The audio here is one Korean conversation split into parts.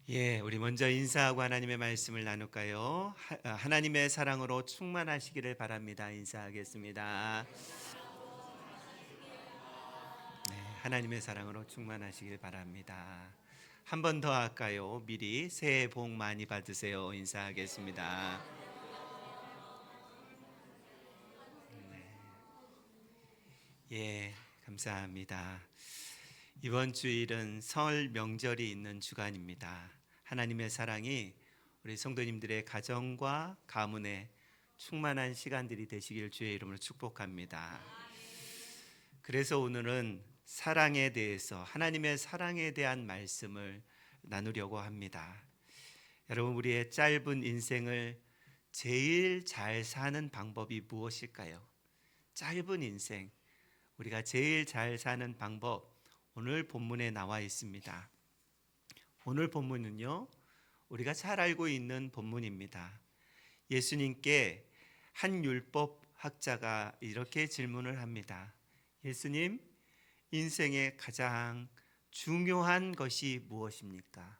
우리 먼저 인사하고 하나님의 말씀을 나눌까요? 하나님의 사랑으로 충만하시기를 바랍니다. 인사하겠습니다. 네, 하나님의 사랑으로 충만하시길 바랍니다. 한 번 더 할까요? 미리 새해 복 많이 받으세요. 인사하겠습니다. 감사합니다. 이번 주일은 설 명절이 있는 주간입니다. 하나님의 사랑이 우리 성도님들의 가정과 가문에 충만한 시간들이 되시길 주의 이름으로 축복합니다. 그래서 오늘은 사랑에 대해서, 하나님의 사랑에 대한 말씀을 나누려고 합니다. 여러분, 우리의 짧은 인생을 제일 잘 사는 방법이 무엇일까요? 짧은 인생, 우리가 제일 잘 사는 방법, 오늘 본문에 나와 있습니다. 오늘 본문은요, 우리가 잘 알고 있는 본문입니다. 예수님께 한 율법 학자가 이렇게 질문을 합니다. 예수님, 인생의 가장 중요한 것이 무엇입니까?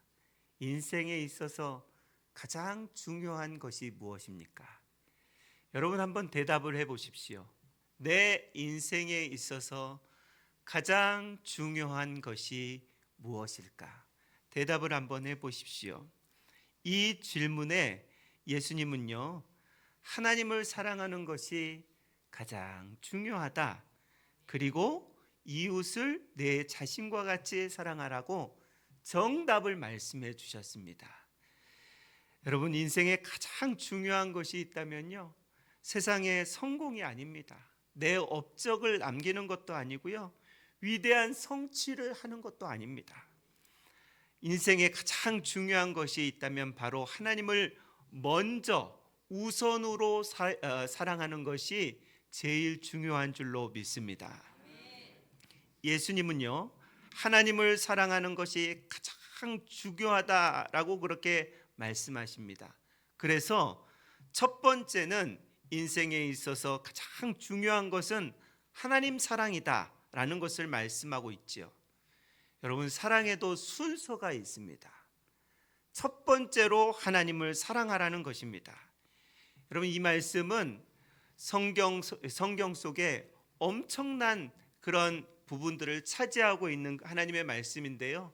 인생에 있어서 가장 중요한 것이 무엇입니까? 여러분 한번 대답을 해 보십시오. 내 인생에 있어서 가장 중요한 것이 무엇일까? 대답을 한번 해 보십시오. 이 질문에 예수님은요, 하나님을 사랑하는 것이 가장 중요하다. 그리고 이웃을 내 자신과 같이 사랑하라고 정답을 말씀해 주셨습니다. 여러분, 인생에 가장 중요한 것이 있다면요, 세상의 성공이 아닙니다. 내 업적을 남기는 것도 아니고요, 위대한 성취를 하는 것도 아닙니다. 인생에 가장 중요한 것이 있다면 바로 하나님을 먼저 우선으로 사랑하는 것이 제일 중요한 줄로 믿습니다. 예수님은요, 하나님을 사랑하는 것이 가장 중요하다라고 그렇게 말씀하십니다. 그래서 첫 번째는 인생에 있어서 가장 중요한 것은 하나님 사랑이다라는 것을 말씀하고 있지요. 여러분, 사랑에도 순서가 있습니다. 첫 번째로 하나님을 사랑하라는 것입니다. 여러분, 이 말씀은 성경 속에 엄청난 그런 부분들을 차지하고 있는 하나님의 말씀인데요,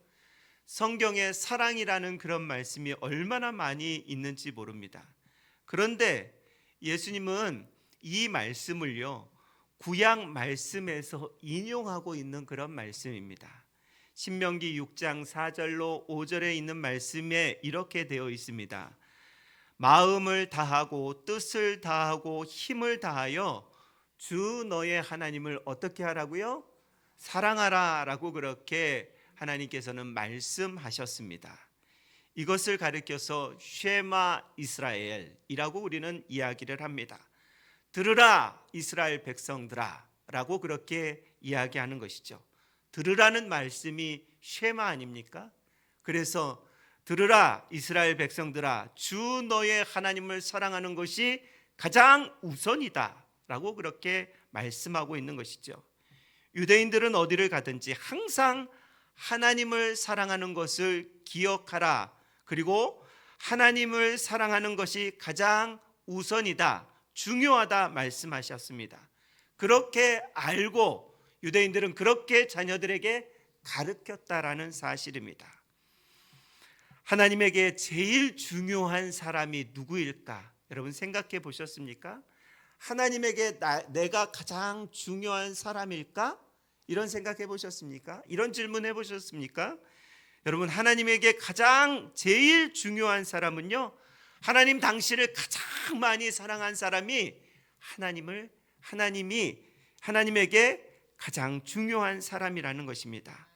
성경에 사랑이라는 그런 말씀이 얼마나 많이 있는지 모릅니다. 그런데 예수님은 이 말씀을요, 구약 말씀에서 인용하고 있는 그런 말씀입니다. 신명기 6장 4절로 5절에 있는 말씀에 이렇게 되어 있습니다. 마음을 다하고 뜻을 다하고 힘을 다하여 주 너의 하나님을 어떻게 하라고요? 사랑하라 라고 그렇게 하나님께서는 말씀하셨습니다. 이것을 가리켜서 쉐마 이스라엘이라고 우리는 이야기를 합니다. 들으라 이스라엘 백성들아 라고 그렇게 이야기하는 것이죠. 들으라는 말씀이 쉐마 아닙니까? 그래서 들으라 이스라엘 백성들아, 주 너의 하나님을 사랑하는 것이 가장 우선이다 라고 그렇게 말씀하고 있는 것이죠. 유대인들은 어디를 가든지 항상 하나님을 사랑하는 것을 기억하라, 그리고 하나님을 사랑하는 것이 가장 우선이다, 중요하다 말씀하셨습니다. 그렇게 알고 유대인들은 그렇게 자녀들에게 가르쳤다라는 사실입니다. 하나님에게 제일 중요한 사람이 누구일까? 여러분 생각해 보셨습니까? 하나님에게 내가 가장 중요한 사람일까? 이런 생각해 보셨습니까? 이런 질문 해 보셨습니까? 여러분, 하나님에게 가장 제일 중요한 사람은요, 하나님 당신을 가장 많이 사랑한 사람이 하나님에게 가장 중요한 사람이라는 것입니다.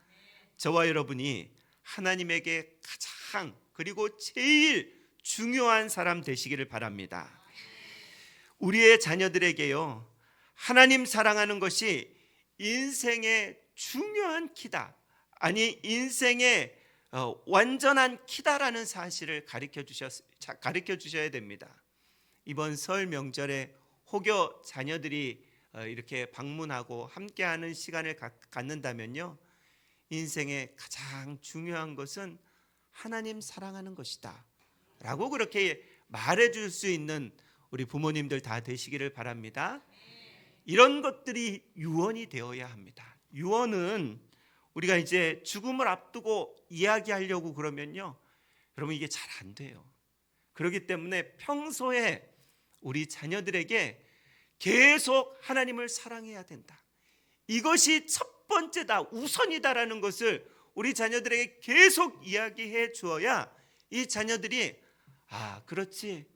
저와 여러분이 하나님에게 가장 그리고 제일 중요한 사람 되시기를 바랍니다. 우리의 자녀들에게요, 하나님 사랑하는 것이 인생의 중요한 키다, 아니 인생의 완전한 키다라는 사실을 가르쳐 주셔야 됩니다. 이번 설 명절에 혹여 자녀들이 이렇게 방문하고 함께하는 시간을 갖는다면요, 인생의 가장 중요한 것은 하나님 사랑하는 것이다 라고 그렇게 말해줄 수 있는 우리 부모님들 다 되시기를 바랍니다. 이런 것들이 유언이 되어야 합니다. 유언은 우리가 이제 죽음을 앞두고 이야기하려고 그러면요, 여러분 이게 잘 안 돼요. 그렇기 때문에 평소에 우리 자녀들에게 계속 하나님을 사랑해야 된다, 이것이 첫 번째다, 우선이다라는 것을 우리 자녀들에게 계속 이야기해 주어야 이 자녀들이 그렇지,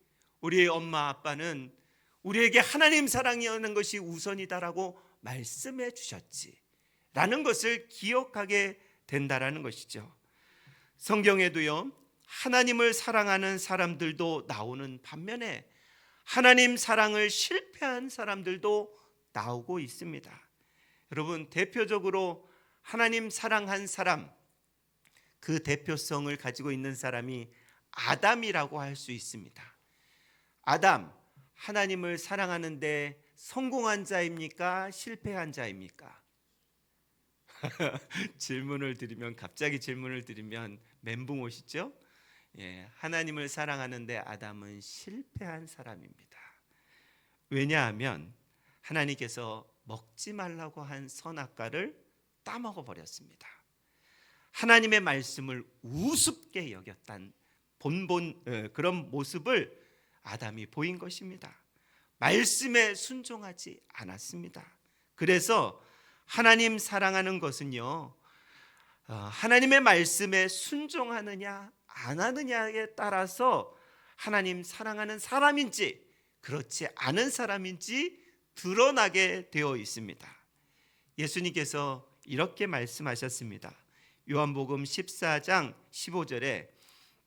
우리 엄마 아빠는 우리에게 하나님 사랑이라는 것이 우선이다라고 말씀해 주셨지 라는 것을 기억하게 된다라는 것이죠. 성경에도요, 하나님을 사랑하는 사람들도 나오는 반면에 하나님 사랑을 실패한 사람들도 나오고 있습니다. 여러분, 대표적으로 하나님 사랑한 사람, 그 대표성을 가지고 있는 사람이 아담이라고 할 수 있습니다. 아담, 하나님을 사랑하는데 성공한 자입니까? 실패한 자입니까? 갑자기 질문을 드리면 멘붕 오시죠? 하나님을 사랑하는데 아담은 실패한 사람입니다. 왜냐하면 하나님께서 먹지 말라고 한 선악과를 따먹어 버렸습니다. 하나님의 말씀을 우습게 여겼단 그런 모습을 아담이 보인 것입니다. 말씀에 순종하지 않았습니다. 그래서 하나님 사랑하는 것은요, 하나님의 말씀에 순종하느냐 안 하느냐에 따라서 하나님 사랑하는 사람인지 그렇지 않은 사람인지 드러나게 되어 있습니다. 예수님께서 이렇게 말씀하셨습니다. 요한복음 14장 15절에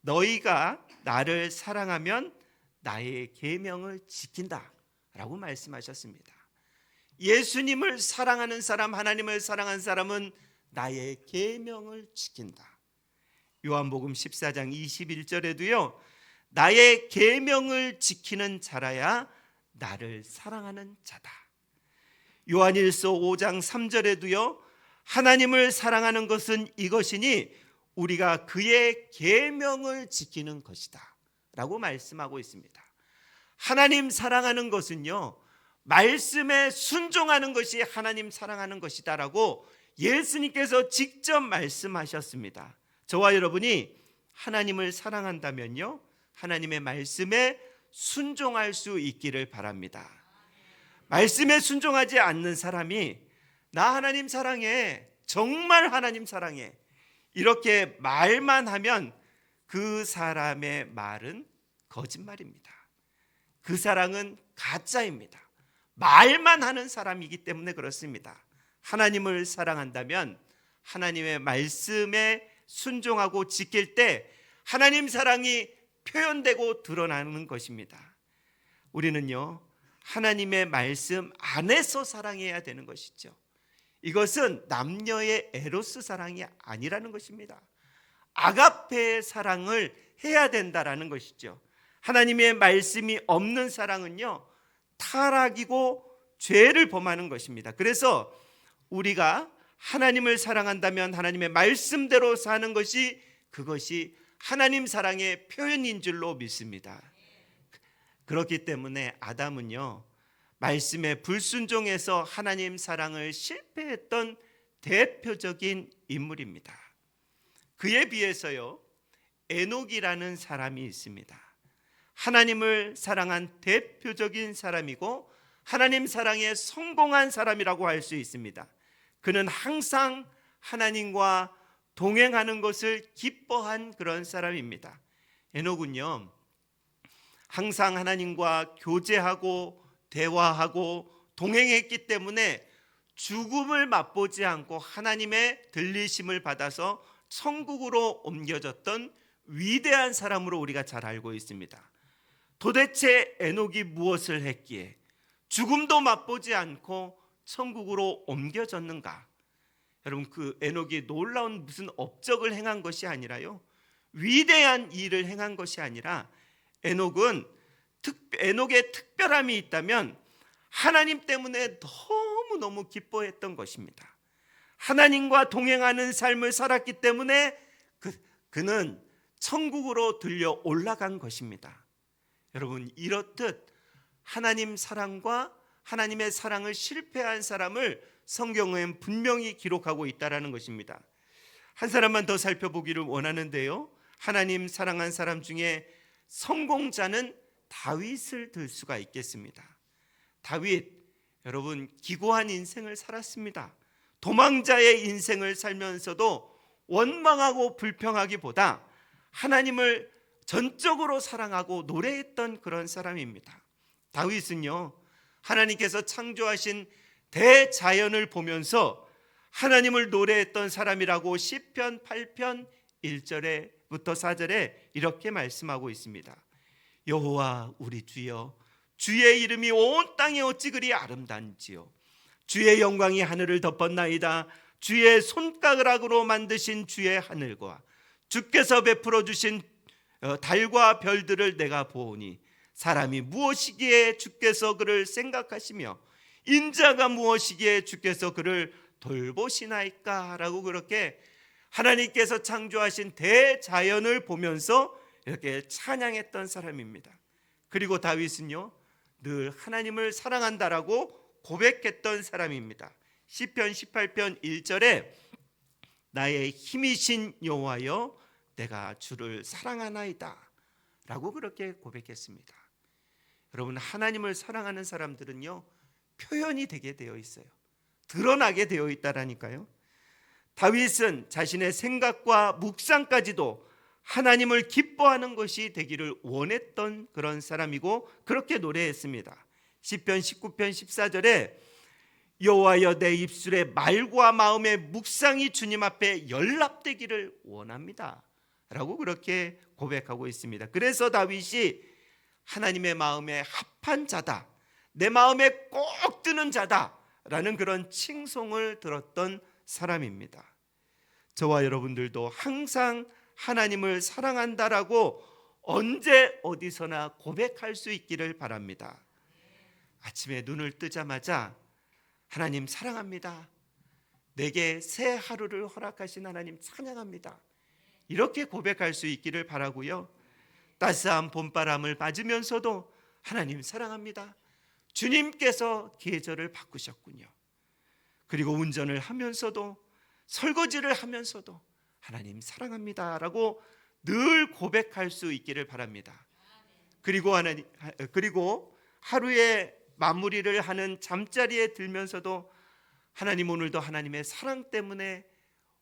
너희가 나를 사랑하면 나의 계명을 지킨다 라고 말씀하셨습니다. 예수님을 사랑하는 사람, 하나님을 사랑하는 사람은 나의 계명을 지킨다. 요한복음 14장 21절에도요, 나의 계명을 지키는 자라야 나를 사랑하는 자다. 요한일서 5장 3절에도요, 하나님을 사랑하는 것은 이것이니 우리가 그의 계명을 지키는 것이다 라고 말씀하고 있습니다. 하나님 사랑하는 것은요, 말씀에 순종하는 것이 하나님 사랑하는 것이다 라고 예수님께서 직접 말씀하셨습니다. 저와 여러분이 하나님을 사랑한다면요, 하나님의 말씀에 순종할 수 있기를 바랍니다. 말씀에 순종하지 않는 사람이 나 하나님 사랑해, 정말 하나님 사랑해, 이렇게 말만 하면 그 사람의 말은 거짓말입니다. 그 사랑은 가짜입니다. 말만 하는 사람이기 때문에 그렇습니다. 하나님을 사랑한다면 하나님의 말씀에 순종하고 지킬 때 하나님 사랑이 표현되고 드러나는 것입니다. 우리는요, 하나님의 말씀 안에서 사랑해야 되는 것이죠. 이것은 남녀의 에로스 사랑이 아니라는 것입니다. 아가페의 사랑을 해야 된다라는 것이죠. 하나님의 말씀이 없는 사랑은요, 타락이고 죄를 범하는 것입니다. 그래서 우리가 하나님을 사랑한다면 하나님의 말씀대로 사는 것이, 그것이 하나님 사랑의 표현인 줄로 믿습니다. 그렇기 때문에 아담은요, 말씀에 불순종해서 하나님 사랑을 실패했던 대표적인 인물입니다. 그에 비해서요, 에녹이라는 사람이 있습니다. 하나님을 사랑한 대표적인 사람이고 하나님 사랑에 성공한 사람이라고 할 수 있습니다. 그는 항상 하나님과 동행하는 것을 기뻐한 그런 사람입니다. 에녹은요, 항상 하나님과 교제하고 대화하고 동행했기 때문에 죽음을 맛보지 않고 하나님의 들리심을 받아서 천국으로 옮겨졌던 위대한 사람으로 우리가 잘 알고 있습니다. 도대체 에녹이 무엇을 했기에 죽음도 맛보지 않고 천국으로 옮겨졌는가? 여러분, 그 에녹이 놀라운 무슨 업적을 행한 것이 아니라요, 위대한 일을 행한 것이 아니라 에녹의 특별함이 있다면 하나님 때문에 너무너무 기뻐했던 것입니다. 하나님과 동행하는 삶을 살았기 때문에 그는 천국으로 들려 올라간 것입니다. 여러분, 이렇듯 하나님 사랑과 하나님의 사랑을 실패한 사람을 성경은 분명히 기록하고 있다라는 것입니다. 한 사람만 더 살펴보기를 원하는데요, 하나님 사랑한 사람 중에 성공자는 다윗을 들 수가 있겠습니다. 다윗, 여러분, 기고한 인생을 살았습니다. 도망자의 인생을 살면서도 원망하고 불평하기보다 하나님을 전적으로 사랑하고 노래했던 그런 사람입니다. 다윗은요, 하나님께서 창조하신 대자연을 보면서 하나님을 노래했던 사람이라고 시편 8편 1절부터 4절에 이렇게 말씀하고 있습니다. 여호와 우리 주여, 주의 이름이 온 땅에 어찌 그리 아름다운지요. 주의 영광이 하늘을 덮었나이다. 주의 손가락으로 만드신 주의 하늘과 주께서 베풀어 주신 달과 별들을 내가 보오니 사람이 무엇이기에 주께서 그를 생각하시며 인자가 무엇이기에 주께서 그를 돌보시나이까? 라고 그렇게 하나님께서 창조하신 대자연을 보면서 이렇게 찬양했던 사람입니다. 그리고 다윗은요, 늘 하나님을 사랑한다라고 고백했던 사람입니다. 시편 18편 1절에 나의 힘이신 여호와여, 내가 주를 사랑하나이다 라고 그렇게 고백했습니다. 여러분, 하나님을 사랑하는 사람들은요, 표현이 되게 되어 있어요. 드러나게 되어 있다라니까요. 다윗은 자신의 생각과 묵상까지도 하나님을 기뻐하는 것이 되기를 원했던 그런 사람이고 그렇게 노래했습니다. 시편 19편 14절에 여호와여, 내 입술의 말과 마음의 묵상이 주님 앞에 연락되기를 원합니다 라고 그렇게 고백하고 있습니다. 그래서 다윗이 하나님의 마음에 합한 자다, 내 마음에 꼭 드는 자다 라는 그런 칭송을 들었던 사람입니다. 저와 여러분들도 항상 하나님을 사랑한다라고 언제 어디서나 고백할 수 있기를 바랍니다. 아침에 눈을 뜨자마자 하나님 사랑합니다, 내게 새 하루를 허락하신 하나님 찬양합니다, 이렇게 고백할 수 있기를 바라고요. 따스한 봄바람을 맞으면서도 하나님 사랑합니다, 주님께서 계절을 바꾸셨군요. 그리고 운전을 하면서도, 설거지를 하면서도 하나님 사랑합니다 라고 늘 고백할 수 있기를 바랍니다. 그리고 하루의 마무리를 하는 잠자리에 들면서도 하나님, 오늘도 하나님의 사랑 때문에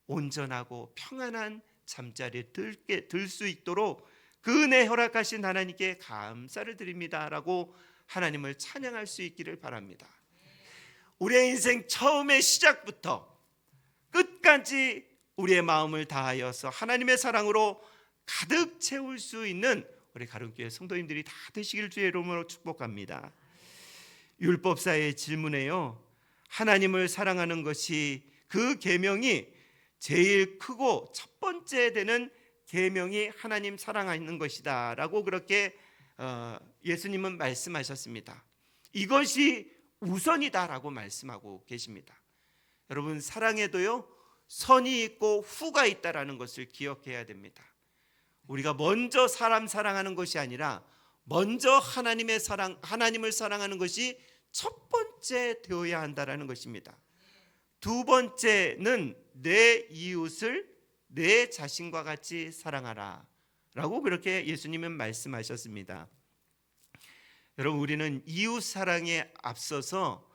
온전하고 평안한 잠자리에 들 수 있도록 그 은혜 허락하신 하나님께 감사를 드립니다 라고 하나님을 찬양할 수 있기를 바랍니다. 우리의 인생 처음의 시작부터 끝까지 우리의 마음을 다하여서 하나님의 사랑으로 가득 채울 수 있는 우리 가름교회 성도님들이 다 되시길 주의 이름으로 축복합니다. 율법사의 질문에요, 하나님을 사랑하는 것이, 그 계명이 제일 크고 첫 번째 되는 계명이 하나님 사랑하는 것이다 라고 그렇게 예수님은 말씀하셨습니다. 이것이 우선이다 라고 말씀하고 계십니다. 여러분, 사랑에도요, 선이 있고 후가 있다라는 것을 기억해야 됩니다. 우리가 먼저 사람 사랑하는 것이 아니라 먼저 하나님을 사랑하는 것이 첫 번째 되어야 한다라는 것입니다. 두 번째는 내 이웃을 내 자신과 같이 사랑하라 라고 그렇게 예수님은 말씀하셨습니다. 여러분, 우리는 이웃 사랑에 앞서서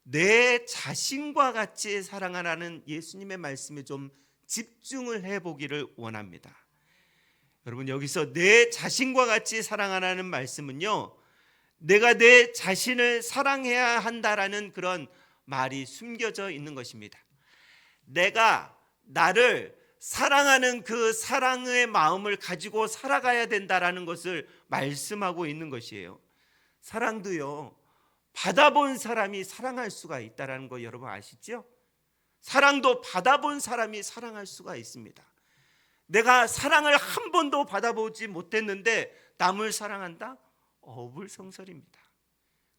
내 자신과 같이 사랑하라는 예수님의 말씀에 좀 집중을 해보기를 원합니다. 여러분, 여기서 내 자신과 같이 사랑하라는 말씀은요, 내가 내 자신을 사랑해야 한다라는 그런 말이 숨겨져 있는 것입니다. 내가 나를 사랑하는 그 사랑의 마음을 가지고 살아가야 된다라는 것을 말씀하고 있는 것이에요. 사랑도요, 받아본 사람이 사랑할 수가 있다는 거 여러분 아시죠? 사랑도 받아본 사람이 사랑할 수가 있습니다. 내가 사랑을 한 번도 받아보지 못했는데 남을 사랑한다? 어불성설입니다.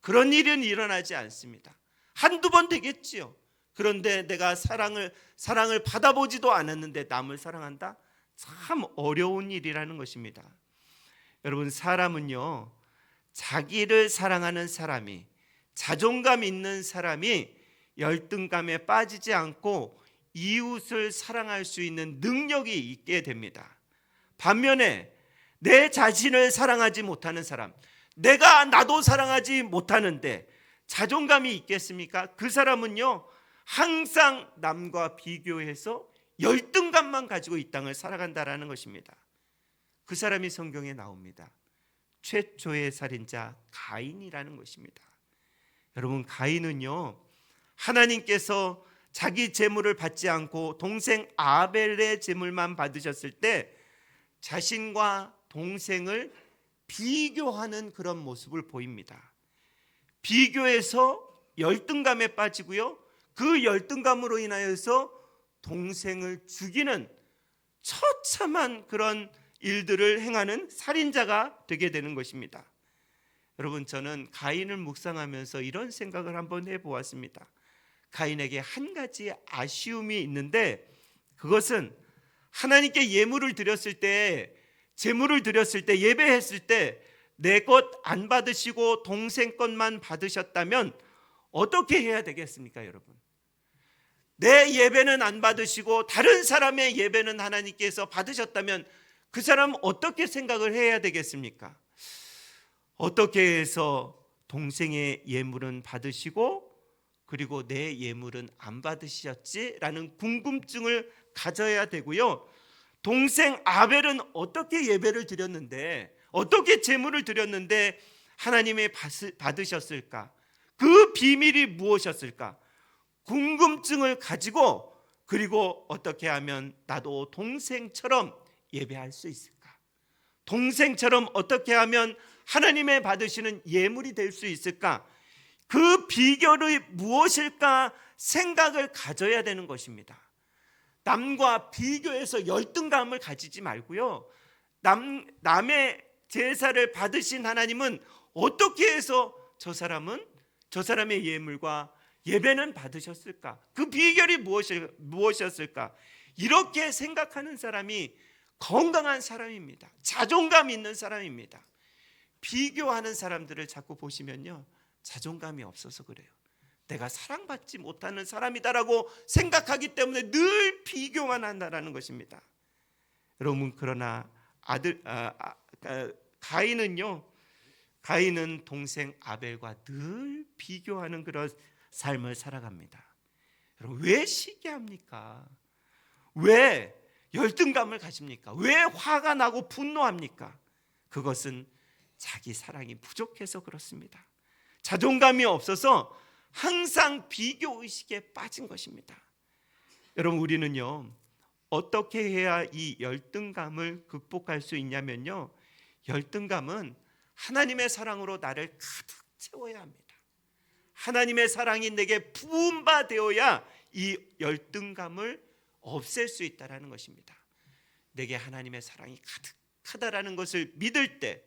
그런 일은 일어나지 않습니다. 한두 번 되겠지요. 그런데 내가 사랑을 받아보지도 않았는데 남을 사랑한다? 참 어려운 일이라는 것입니다. 여러분, 사람은요, 자기를 사랑하는 사람이, 자존감 있는 사람이 열등감에 빠지지 않고 이웃을 사랑할 수 있는 능력이 있게 됩니다. 반면에 내 자신을 사랑하지 못하는 사람, 내가 나도 사랑하지 못하는데 자존감이 있겠습니까? 그 사람은요, 항상 남과 비교해서 열등감만 가지고 이 땅을 살아간다라는 것입니다. 그 사람이 성경에 나옵니다. 최초의 살인자 가인이라는 것입니다. 여러분, 가인은요, 하나님께서 자기 재물을 받지 않고 동생 아벨의 재물만 받으셨을 때 자신과 동생을 비교하는 그런 모습을 보입니다. 비교해서 열등감에 빠지고요, 그 열등감으로 인하여서 동생을 죽이는 처참한 그런 일들을 행하는 살인자가 되게 되는 것입니다. 여러분, 저는 가인을 묵상하면서 이런 생각을 한번 해보았습니다. 가인에게 한 가지 아쉬움이 있는데, 그것은 하나님께 예물을 드렸을 때, 제물을 드렸을 때, 예배했을 때 내 것 안 받으시고 동생 것만 받으셨다면 어떻게 해야 되겠습니까, 여러분? 내 예배는 안 받으시고 다른 사람의 예배는 하나님께서 받으셨다면 그 사람은 어떻게 생각을 해야 되겠습니까? 어떻게 해서 동생의 예물은 받으시고 그리고 내 예물은 안 받으셨지라는 궁금증을 가져야 되고요, 동생 아벨은 어떻게 예배를 드렸는데, 어떻게 제물을 드렸는데 하나님의 받으셨을까? 그 비밀이 무엇이었을까? 궁금증을 가지고, 그리고 어떻게 하면 나도 동생처럼 예배할 수 있을까? 동생처럼 어떻게 하면 하나님의 받으시는 예물이 될 수 있을까? 그 비결이 무엇일까 생각을 가져야 되는 것입니다. 남과 비교해서 열등감을 가지지 말고요, 남의 제사를 받으신 하나님은 어떻게 해서 저 사람의 예물과 예배는 받으셨을까? 그 비결이 무엇이었을까? 이렇게 생각하는 사람이 건강한 사람입니다. 자존감 있는 사람입니다. 비교하는 사람들을 자꾸 보시면요, 자존감이 없어서 그래요. 내가 사랑받지 못하는 사람이다라고 생각하기 때문에 늘 비교만 한다는 것입니다. 여러분, 그러나 가인은 동생 아벨과 늘 비교하는 그런 삶을 살아갑니다. 여러분, 왜 시기합니까? 왜 열등감을 가집니까? 왜 화가 나고 분노합니까? 그것은 자기 사랑이 부족해서 그렇습니다. 자존감이 없어서 항상 비교의식에 빠진 것입니다. 여러분, 우리는요, 어떻게 해야 이 열등감을 극복할 수 있냐면요, 열등감은 하나님의 사랑으로 나를 가득 채워야 합니다. 하나님의 사랑이 내게 부은 바 되어야 이 열등감을 없앨 수 있다는 것입니다. 내게 하나님의 사랑이 가득하다라는 것을 믿을 때,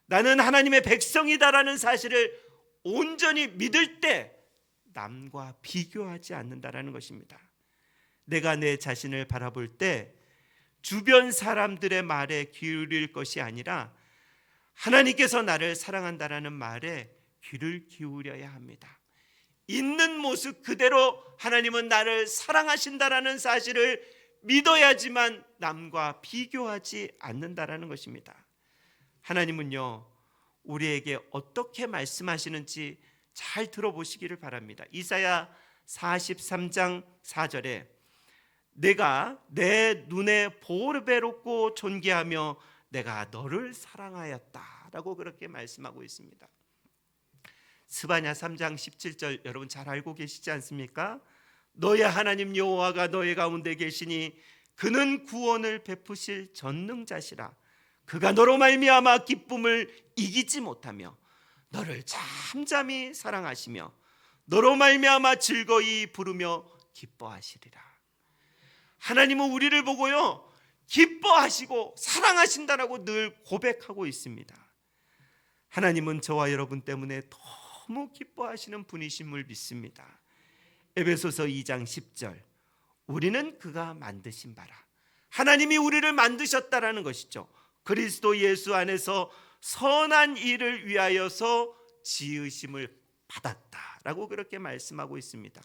나는 하나님의 백성이다라는 사실을 온전히 믿을 때 남과 비교하지 않는다라는 것입니다. 내가 내 자신을 바라볼 때 주변 사람들의 말에 기울일 것이 아니라 하나님께서 나를 사랑한다라는 말에 귀를 기울여야 합니다. 있는 모습 그대로 하나님은 나를 사랑하신다라는 사실을 믿어야지만 남과 비교하지 않는다라는 것입니다. 하나님은요, 우리에게 어떻게 말씀하시는지 잘 들어보시기를 바랍니다. 이사야 43장 4절에 내가 내 눈에 보배롭고 존귀하며 내가 너를 사랑하였다라고 그렇게 말씀하고 있습니다. 스바냐 3장 17절 여러분 잘 알고 계시지 않습니까? 너의 하나님 여호와가 너의 가운데 계시니 그는 구원을 베푸실 전능자시라. 그가 너로 말미암아 기쁨을 이기지 못하며 너를 잠잠히 사랑하시며 너로 말미암아 즐거이 부르며 기뻐하시리라. 하나님은 우리를 보고요, 기뻐하시고 사랑하신다라고 늘 고백하고 있습니다. 하나님은 저와 여러분 때문에 너무 기뻐하시는 분이심을 믿습니다. 에베소서 2장 10절 우리는 그가 만드신 바라 하나님이 우리를 만드셨다라는 것이죠. 그리스도 예수 안에서 선한 일을 위하여서 지으심을 받았다라고 그렇게 말씀하고 있습니다.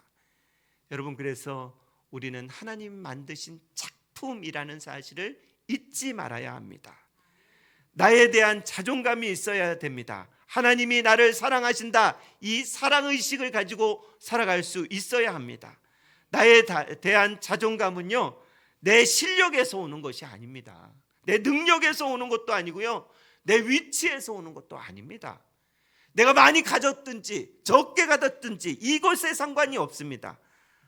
여러분, 그래서 우리는 하나님 만드신 작품이라는 사실을 잊지 말아야 합니다. 나에 대한 자존감이 있어야 됩니다. 하나님이 나를 사랑하신다, 이 사랑의식을 가지고 살아갈 수 있어야 합니다. 나에 대한 자존감은요, 내 실력에서 오는 것이 아닙니다. 내 능력에서 오는 것도 아니고요, 내 위치에서 오는 것도 아닙니다. 내가 많이 가졌든지 적게 가졌든지 이것에 상관이 없습니다.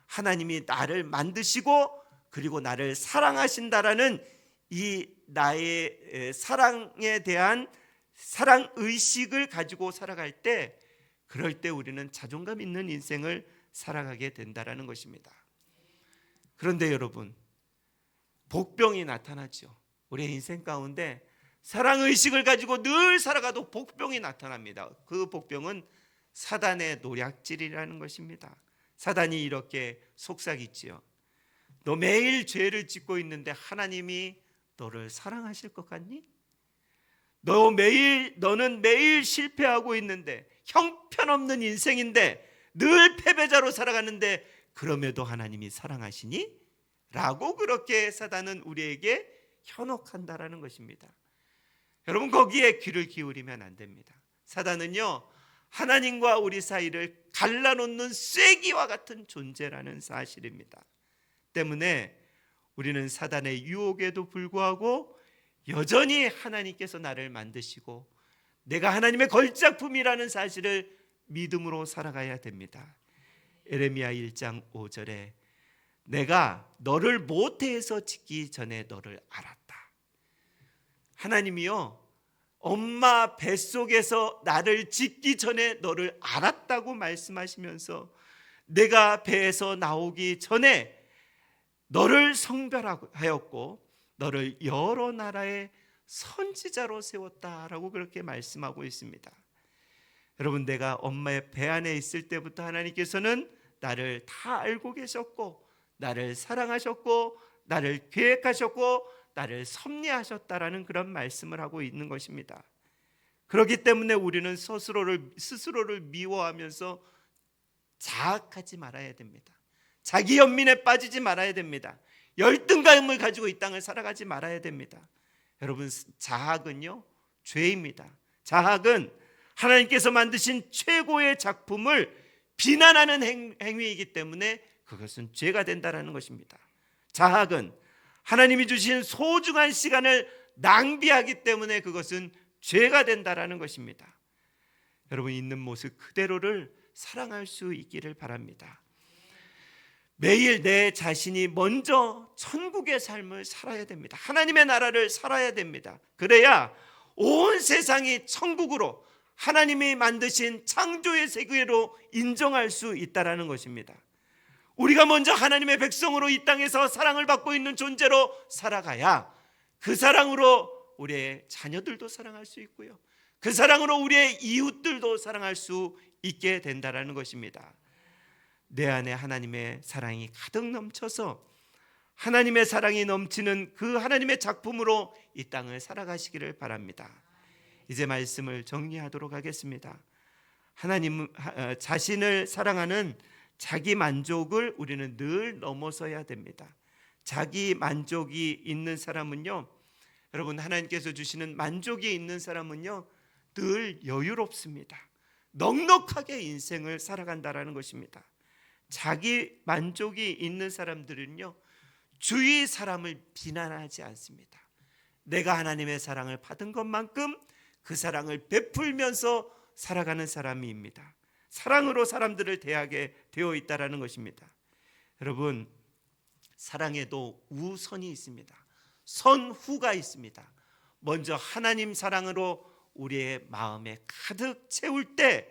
하나님이 나를 만드시고 그리고 나를 사랑하신다라는 이 나의 사랑에 대한 사랑의식을 가지고 살아갈 때, 그럴 때 우리는 자존감 있는 인생을 살아가게 된다라는 것입니다. 그런데 여러분, 복병이 나타나죠. 우리의 인생 가운데 사랑의식을 가지고 늘 살아가도 복병이 나타납니다. 그 복병은 사단의 노략질이라는 것입니다. 사단이 이렇게 속삭이지요. 너 매일 죄를 짓고 있는데 하나님이 너를 사랑하실 것 같니? 너는 매일 실패하고 있는데, 형편없는 인생인데, 늘 패배자로 살아가는데 그럼에도 하나님이 사랑하시니? 라고 그렇게 사단은 우리에게 현혹한다라는 것입니다. 여러분, 거기에 귀를 기울이면 안 됩니다. 사단은요, 하나님과 우리 사이를 갈라놓는 쐐기와 같은 존재라는 사실입니다. 때문에 우리는 사단의 유혹에도 불구하고 여전히 하나님께서 나를 만드시고 내가 하나님의 걸작품이라는 사실을 믿음으로 살아가야 됩니다. 에레미야 1장 5절에 내가 너를 모태에서 짓기 전에 너를 알았다. 하나님이요, 엄마 뱃속에서 나를 짓기 전에 너를 알았다고 말씀하시면서 내가 배에서 나오기 전에 너를 성별하였고 너를 여러 나라의 선지자로 세웠다라고 그렇게 말씀하고 있습니다. 여러분, 내가 엄마의 배 안에 있을 때부터 하나님께서는 나를 다 알고 계셨고 나를 사랑하셨고 나를 계획하셨고 나를 섭리하셨다라는 그런 말씀을 하고 있는 것입니다. 그렇기 때문에 우리는 스스로를 미워하면서 자학하지 말아야 됩니다. 자기 연민에 빠지지 말아야 됩니다. 열등감을 가지고 이 땅을 살아가지 말아야 됩니다. 여러분, 자학은요, 죄입니다. 자학은 하나님께서 만드신 최고의 작품을 비난하는 행위이기 때문에 그것은 죄가 된다는 것입니다. 자학은 하나님이 주신 소중한 시간을 낭비하기 때문에 그것은 죄가 된다는 것입니다. 여러분, 있는 모습 그대로를 사랑할 수 있기를 바랍니다. 매일 내 자신이 먼저 천국의 삶을 살아야 됩니다. 하나님의 나라를 살아야 됩니다. 그래야 온 세상이 천국으로, 하나님이 만드신 창조의 세계로 인정할 수 있다는 것입니다. 우리가 먼저 하나님의 백성으로 이 땅에서 사랑을 받고 있는 존재로 살아가야 그 사랑으로 우리의 자녀들도 사랑할 수 있고요, 그 사랑으로 우리의 이웃들도 사랑할 수 있게 된다는 것입니다. 내 안에 하나님의 사랑이 가득 넘쳐서 하나님의 사랑이 넘치는 그 하나님의 작품으로 이 땅을 살아가시기를 바랍니다. 이제 말씀을 정리하도록 하겠습니다. 하나님 자신을 사랑하는 자기 만족을 우리는 늘 넘어서야 됩니다. 자기 만족이 있는 사람은요, 여러분, 하나님께서 주시는 만족이 있는 사람은요, 늘 여유롭습니다. 넉넉하게 인생을 살아간다라는 것입니다. 자기 만족이 있는 사람들은요, 주위 사람을 비난하지 않습니다. 내가 하나님의 사랑을 받은 것만큼 그 사랑을 베풀면서 살아가는 사람입니다. 사랑으로 사람들을 대하게 되어 있다라는 것입니다. 여러분, 사랑에도 우선이 있습니다. 선후가 있습니다. 먼저 하나님 사랑으로 우리의 마음에 가득 채울 때,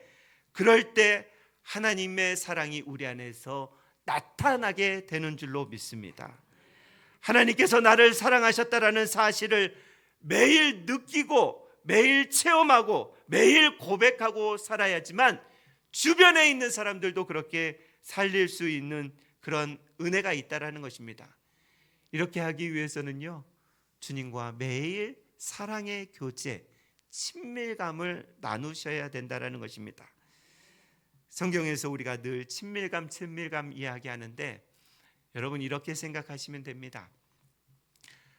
그럴 때 하나님의 사랑이 우리 안에서 나타나게 되는 줄로 믿습니다. 하나님께서 나를 사랑하셨다라는 사실을 매일 느끼고 매일 체험하고 매일 고백하고 살아야지만 주변에 있는 사람들도 그렇게 살릴 수 있는 그런 은혜가 있다라는 것입니다. 이렇게 하기 위해서는요, 주님과 매일 사랑의 교제, 친밀감을 나누셔야 된다는 것입니다. 성경에서 우리가 늘 친밀감 이야기하는데 여러분 이렇게 생각하시면 됩니다.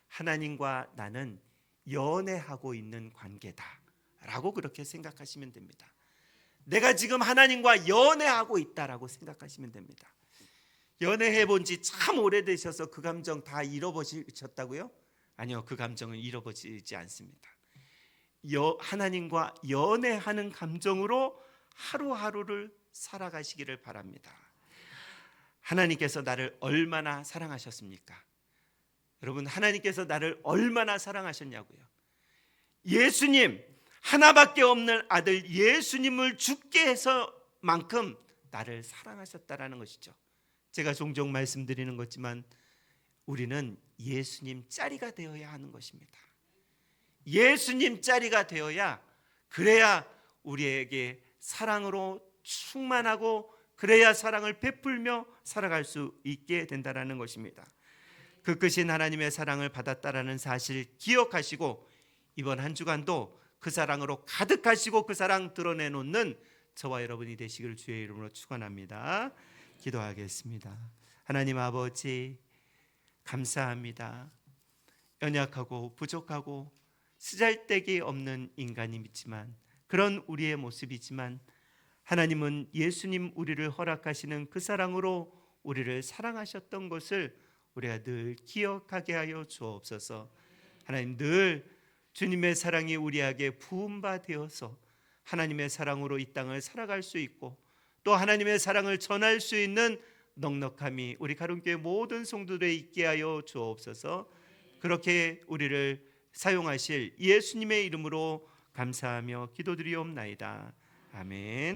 하나님과 나는 연애하고 있는 관계다 라고 그렇게 생각하시면 됩니다. 내가 지금 하나님과 연애하고 있다라고 생각하시면 됩니다. 연애해 본 지 참 오래되셔서 그 감정 다 잃어버리셨다고요? 아니요, 그 감정은 잃어버리지 않습니다. 하나님과 연애하는 감정으로 하루하루를 살아가시기를 바랍니다. 하나님께서 나를 얼마나 사랑하셨습니까? 여러분, 하나님께서 나를 얼마나 사랑하셨냐고요? 예수님, 하나밖에 없는 아들 예수님을 죽게 해서만큼 나를 사랑하셨다라는 것이죠. 제가 종종 말씀드리는 거지만 우리는 예수님 짜리가 되어야 하는 것입니다. 예수님 짜리가 되어야, 그래야 우리에게 사랑으로 충만하고 그래야 사랑을 베풀며 살아갈 수 있게 된다는 것입니다. 그 크신 하나님의 사랑을 받았다라는 사실 기억하시고 이번 한 주간도 그 사랑으로 가득하시고 그 사랑 드러내놓는 저와 여러분이 되시길 주의 이름으로 축원합니다. 기도하겠습니다. 하나님 아버지, 감사합니다. 연약하고 부족하고 쓰잘데기 없는 인간이지만, 그런 우리의 모습이지만 하나님은 예수님 우리를 허락하시는 그 사랑으로 우리를 사랑하셨던 것을 우리가 늘 기억하게 하여 주옵소서. 하나님, 늘 주님의 사랑이 우리에게 부은 바 되어서 하나님의 사랑으로 이 땅을 살아갈 수 있고 또 하나님의 사랑을 전할 수 있는 넉넉함이 우리 가론교회 모든 성도들에 있게 하여 주옵소서. 그렇게 우리를 사용하실 예수님의 이름으로 감사하며 기도드리옵나이다. 아멘.